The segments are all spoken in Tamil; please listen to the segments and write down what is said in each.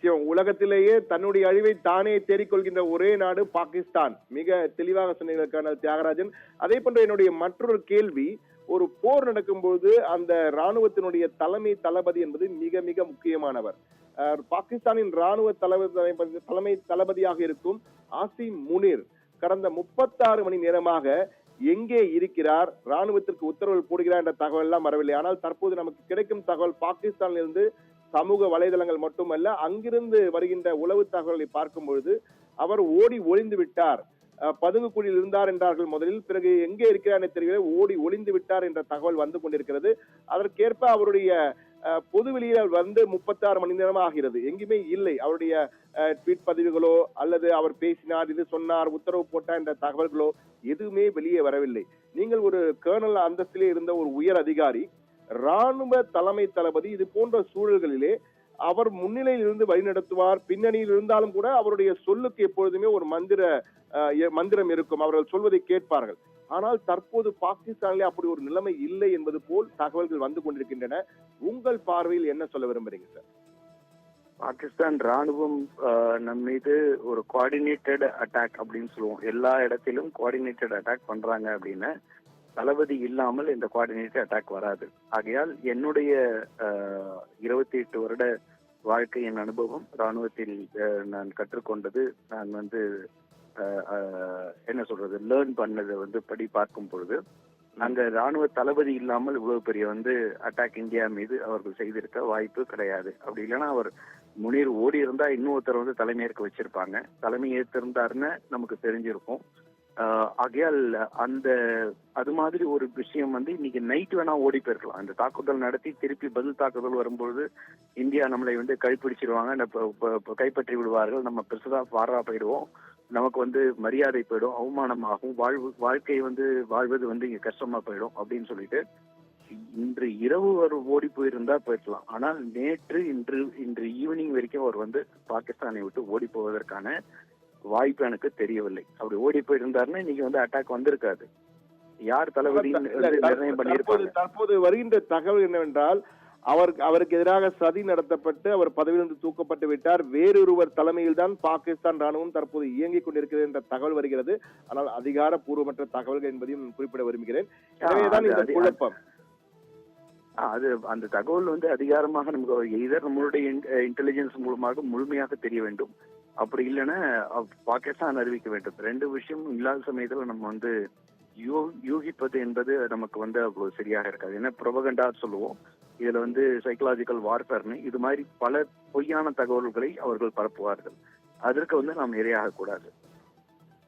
நிச்சயம் உலகத்திலேயே தன்னுடைய அழிவை தானே தேடிக்கொள்கின்ற ஒரே நாடு பாகிஸ்தான். மிக தெளிவாக சொன்னீர்கள் கர்னல் தியாகராஜன். அதே போன்ற என்னுடைய மற்றொரு கேள்வி, ஒரு போர் நடக்கும்போது அந்த ராணுவத்தினுடைய தலைமை தளபதி என்பது மிக மிக முக்கியமானவர். பாகிஸ்தானின் ராணுவ தலைமை தளபதியாக இருக்கும் ஆசிம் முனீர் கடந்த 36 மணி நேரமாக எங்கே இருக்கிறார், ராணுவத்திற்கு உத்தரவு போடுகிறார் என்ற தகவல் எல்லாம் வரவில்லை. ஆனால் தற்போது நமக்கு கிடைக்கும் தகவல் பாகிஸ்தானிலிருந்து சமூக வலைதளங்கள் மட்டுமல்ல, அங்கிருந்து வருகின்ற உளவு தகவலை பார்க்கும் பொழுது அவர் ஓடி ஒளிந்து விட்டார், பதுங்கு குழியில் இருந்தார் என்றார்கள் முதலில். பிறகு எங்கே இருக்கிறார் என தெரியவில்லை, ஓடி ஒளிந்து விட்டார் என்ற தகவல் வந்து கொண்டிருக்கிறது. அதற்கேற்ப அவருடைய பொது வெளியில் வந்து 36 மணி நேரம் ஆகிறது, எங்குமே இல்லை. அவருடைய ட்வீட் பதிவுகளோ அல்லது அவர் பேசினார், இது சொன்னார், உத்தரவு போட்டார் என்ற தகவல்களோ எதுவுமே வெளியே வரவில்லை. நீங்கள் ஒரு கர்னல் அந்தஸ்திலே இருந்த ஒரு உயர் அதிகாரி, ராணுவ தலைமை தளபதி, இது போன்ற சூழல்களிலே அவர் முன்னிலையில் இருந்து வழிநடத்துவார். பின்னணியில் இருந்தாலும் கூட அவருடைய சொல்லுக்கு எப்பொழுதுமே ஒரு மந்திரம் இருக்கும், அவர்கள் சொல்வதை கேட்பார்கள். ஆனால் தற்போது பாகிஸ்தானிலே அப்படி ஒரு நிலைமை இல்லை என்பது போல் தகவல்கள் வந்து கொண்டிருக்கின்றன. உங்கள் பார்வையில் என்ன சொல்ல விரும்புறீங்க சார்? பாகிஸ்தான் ராணுவம் நம் மீது ஒரு கோஆர்டினேட்டட் அட்டாக் அப்படின்னு சொல்லுவோம். எல்லா இடத்திலும் கோஆர்டினேட்டட் அட்டாக் பண்றாங்க அப்படின்னு, தளபதி இல்லாமல் இந்த கோஆர்டினேட்டட் அட்டாக் வராது. ஆகையால் என்னுடைய 28 வருட வாழ்க்கையின் அனுபவம், ராணுவத்தில் நான் கற்றுக்கொண்டது, நான் என்ன சொல்றது, லேர்ன் பண்ணதை படி பார்க்கும் பொழுது, அங்க ராணுவ தளபதி இல்லாமல் இவ்வளவு பெரிய அட்டாக் இந்தியா மீது அவர்கள் செய்திருக்க வாய்ப்பு கிடையாது. அப்படி இல்லைன்னா அவர் முனீர் ஓடி இருந்தா இன்னொருத்தர் தலைமையேற்க வச்சிருப்பாங்க. தலைமை ஏற்றிருந்தாருன்னு நமக்கு தெரிஞ்சிருக்கும். ஆகையால் அது மாதிரி ஒரு விஷயம் இன்னைக்கு நைட் வேணா ஓடி போயிருக்கலாம். அந்த தாக்குதல் நடத்தி திருப்பி பதில் தாக்குதல் வரும்பொழுது இந்தியா நம்மளை கைப்பிடிச்சிருவாங்க, கைப்பற்றி விடுவார்கள், நம்ம பெருசா பாரா போயிடுவோம், நமக்கு மரியாதை போயிடும், அவமானமாகும், வாழ்க்கை வாழ்வது இங்க கஷ்டமா போயிடும் அப்படின்னு சொல்லிட்டு இன்று இரவு ஒரு ஓடி போயிருந்தா போயிடலாம். ஆனால் இன்று ஈவினிங் வரைக்கும் அவர் பாகிஸ்தானை விட்டு ஓடி போவதற்கான வாய்ப்பு எனக்கு தெரியவில்லை. அப்படி ஓடி போயிருந்தாருன்னா இன்னைக்கு அட்டாக் வந்திருக்காது. யார் தளபதி நிர்ணயம் பண்ணியிருப்பாங்க? தற்போது வருகின்ற தகவல் என்னவென்றால், அவருக்கு எதிராக சதி நடத்தப்பட்டு அவர் பதவியிலிருந்து தூக்கப்பட்டு விட்டார், வேறொருவர் தலைமையில் தான் பாகிஸ்தான் ராணுவம் தற்போது இயங்கிக் கொண்டிருக்கிறது என்ற தகவல் வருகிறது. ஆனால் அதிகாரப்பூர்வமற்ற தகவல்கள் என்பதையும் குறிப்பிட விரும்புகிறேன். எனவேதான் இந்த குழப்பம். அது அந்த தகவல் அதிகாரமாக நமக்கு எதர் நம்மளுடைய இன்டெலிஜென்ஸ் மூலமாக முழுமையாக தெரிய வேண்டும். அப்படி இல்லைன்னா பாகிஸ்தான் அறிவிக்க வேண்டும். ரெண்டு விஷயம் இல்லாத சமயத்துல நம்ம யூகிப்பது என்பது நமக்கு அவ்வளவு சரியாக இருக்காது. ஏன்னா புரோபகண்டா சொல்லுவோம், இதுல சைக்கலாஜிக்கல் வார்ஃபேர்னு இது மாதிரி பல பொய்யான தகவல்களை அவர்கள் பரப்புவார்கள். அதற்கு நாம் இரையாக கூடாது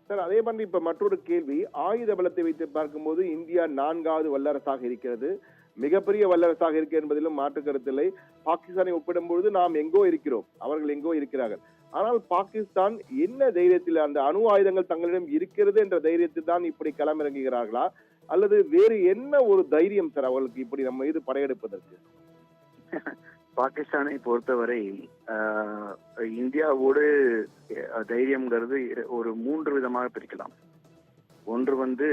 சார். அதே மாதிரி இப்ப மற்றொரு கேள்வி, ஆயுத பலத்தை வைத்து பார்க்கும்போது இந்தியா 4வது வல்லரசாக இருக்கிறது, மிகப்பெரிய வல்லரசாக இருக்கு என்பதிலும் மாற்று கருத்தில்லை. பாகிஸ்தானை ஒப்பிடும்பொழுது நாம் எங்கோ இருக்கிறோம், அவர்கள் எங்கோ இருக்கிறார்கள். ஆனால் பாகிஸ்தான் என்ன தைரியத்தில், அந்த அணு ஆயுதங்கள் தங்களிடம் இருக்கிறது என்ற தைரியத்தில் தான் இப்படி களமிறங்குகிறார்களா, அல்லது வேறு என்ன ஒரு தைரியம் சார் அவர்களுக்கு இப்படி நம்ம மீது படையெடுப்பதற்கு? பாகிஸ்தானை பொறுத்தவரை இந்தியாவோடு தைரியம்ங்கிறது ஒரு 3 விதமாக பிரிக்கலாம். ஒன்று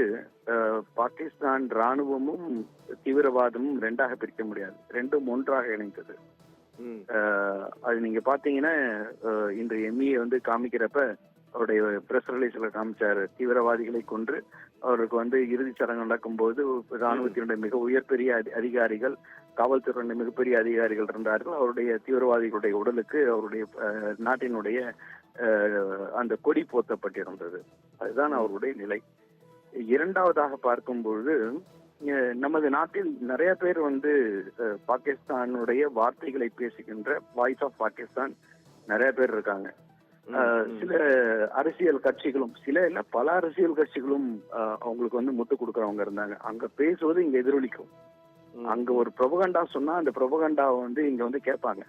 பாகிஸ்தான் ராணுவமும் தீவிரவாதமும் 2ஆக பிரிக்க முடியாது, ரெண்டும் ஒன்றாக இணைந்தது. அது நீங்க பாத்தீங்கன்னா இன்று எம்இஏ காமிக்கிறப்ப அவருடைய பிரஸ் ரிலீஸ்ல காமிச்சாரு, தீவிரவாதிகளை கொன்று அவருக்கு இறுதி சடங்கு நடக்கும் போது ராணுவத்தினுடைய மிக உயர்பெரிய அதிகாரிகள், காவல்துறையினுடைய மிகப்பெரிய அதிகாரிகள் இருந்தார்கள். அவருடைய தீவிரவாதிகளுடைய உடலுக்கு அவருடைய நாட்டினுடைய அந்த கொடி போர்த்தப்பட்டிருந்தது. அதுதான் அவருடைய நிலை. இரண்டாவதாக பார்க்கும்பொழுது நமது நாட்டில் நிறைய பேர் பாகிஸ்தானுடைய வார்த்தைகளை பேசுகின்ற வாய்ஸ் ஆஃப் பாகிஸ்தான் நிறைய பேர் இருக்காங்க. சில அரசியல் கட்சிகளும், சில இல்ல பல அரசியல் கட்சிகளும் அவங்களுக்கு முட்டு கொடுக்கறவங்க இருந்தாங்க. அங்க பேசுவது இங்க எதிரொலிக்கும். அங்க ஒரு புரோபகண்டா சொன்னா அந்த புரோபகண்டாவை இங்க கேட்பாங்க.